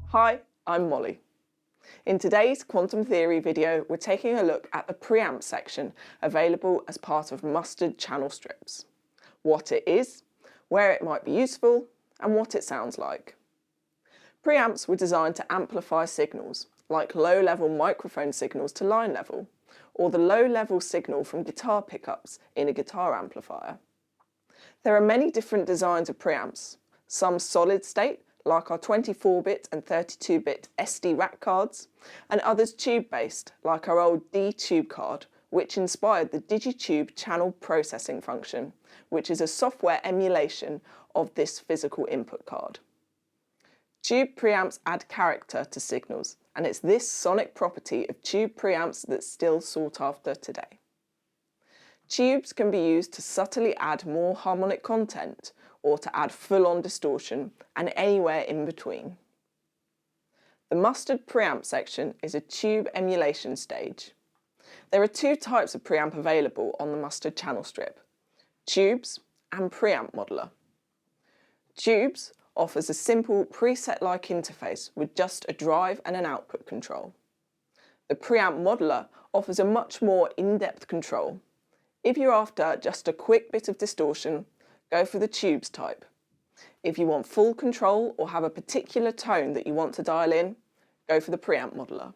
Hi, I'm Molly. In today's quantum theory video, we're taking a look at the preamp section available as part of mustard channel strips. What it is, where it might be useful, and what it sounds like. Preamps were designed to amplify signals, like low-level microphone signals to line level, or the low-level signal from guitar pickups in a guitar amplifier. There are many different designs of preamps, some solid-state, like our 24-bit and 32-bit SD rack cards, and others tube-based, like our old D-tube card, which inspired the DiGiCo channel processing function, which is a software emulation of this physical input card. Tube preamps add character to signals, and it's this sonic property of tube preamps that's still sought after today. Tubes can be used to subtly add more harmonic content, or to add full-on distortion, and anywhere in between. The mustard preamp section is a tube emulation stage. There are two types of preamp available on the mustard channel strip: tubes and preamp modeler. Tubes offers a simple preset-like interface with just a drive and an output control. The preamp modeler offers a much more in-depth control. If you're after just a quick bit of distortion, go for the tubes type. If you want full control or have a particular tone that you want to dial in, go for the preamp modeler.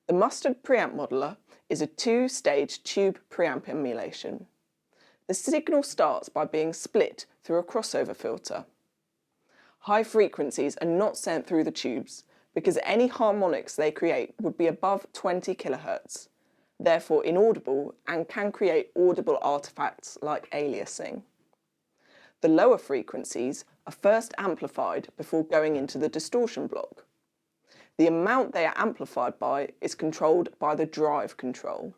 The mustard preamp modeler is a two-stage tube preamp emulation. The signal starts by being split through a crossover filter. High frequencies are not sent through the tubes because any harmonics they create would be above 20 kHz, therefore inaudible, and can create audible artifacts like aliasing. The lower frequencies are first amplified before going into the distortion block. The amount they are amplified by is controlled by the drive control.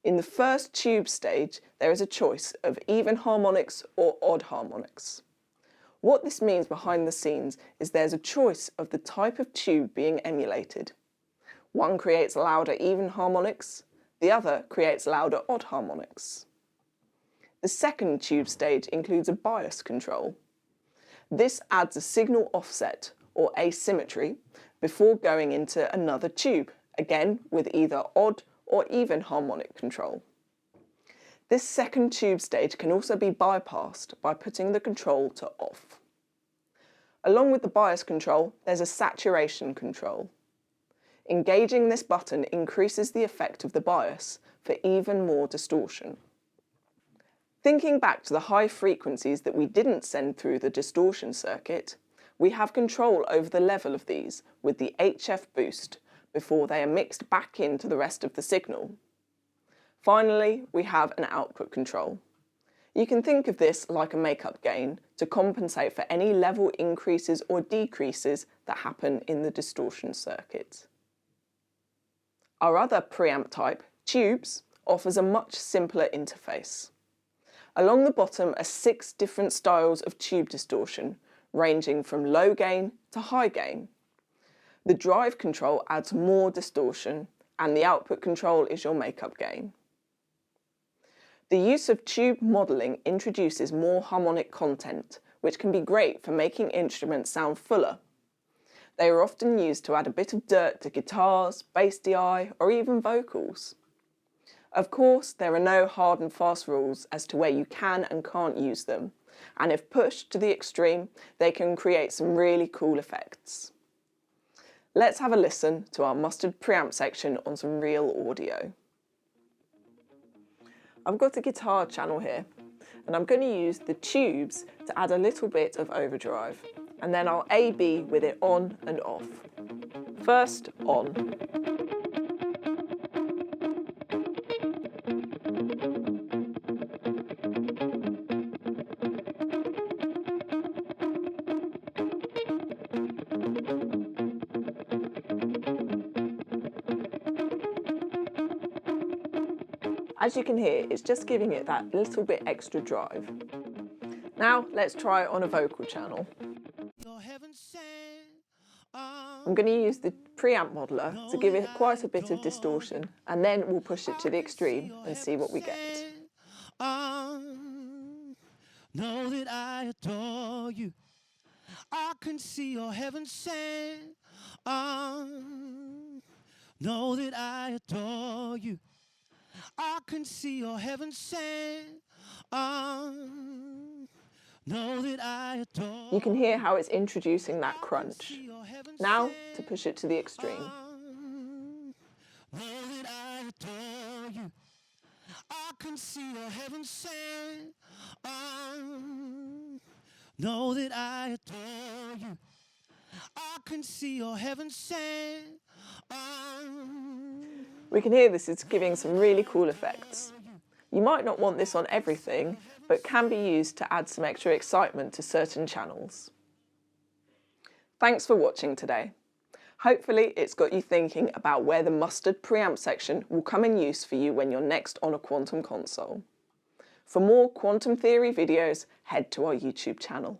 In the first tube stage, there is a choice of even harmonics or odd harmonics. What this means behind the scenes is there's a choice of the type of tube being emulated. One creates louder even harmonics, the other creates louder odd harmonics. The second tube stage includes a bias control. This adds a signal offset or asymmetry before going into another tube, again with either odd or even harmonic control. This second tube stage can also be bypassed by putting the control to off. Along with the bias control, there's a saturation control. Engaging this button increases the effect of the bias for even more distortion. Thinking back to the high frequencies that we didn't send through the distortion circuit, we have control over the level of these with the HF boost before they are mixed back into the rest of the signal. Finally, we have an output control. You can think of this like a makeup gain to compensate for any level increases or decreases that happen in the distortion circuit. Our other preamp type, tubes, offers a much simpler interface. Along the bottom are 6 different styles of tube distortion, ranging from low gain to high gain. The drive control adds more distortion, and the output control is your makeup gain. The use of tube modelling introduces more harmonic content, which can be great for making instruments sound fuller. They are often used to add a bit of dirt to guitars, bass DI, or even vocals. Of course, there are no hard and fast rules as to where you can and can't use them, and if pushed to the extreme, they can create some really cool effects. Let's have a listen to our mustard preamp section on some real audio. I've got a guitar channel here, and I'm going to use the tubes to add a little bit of overdrive, and then I'll A-B with it on and off. First, on. As you can hear, it's just giving it that little bit extra drive. Now let's try it on a vocal channel. I'm going to use the preamp modeler to give it quite a bit of distortion, and then we'll push it to the extreme and see what we get. Know that I adore you. I can see your heaven sent. Know that I adore you. I can see your heaven sent. Know that I adore. You can hear how it's introducing that crunch. Now to push it to the extreme. Know that I adore you. I can see your heaven sent. Know that I adore you. I can see your heaven sent. We can hear this is giving some really cool effects. You might not want this on everything, but can be used to add some extra excitement to certain channels. Thanks for watching today. Hopefully it's got you thinking about where the mustard preamp section will come in use for you when you're next on a quantum console. For more quantum theory videos, head to our YouTube channel.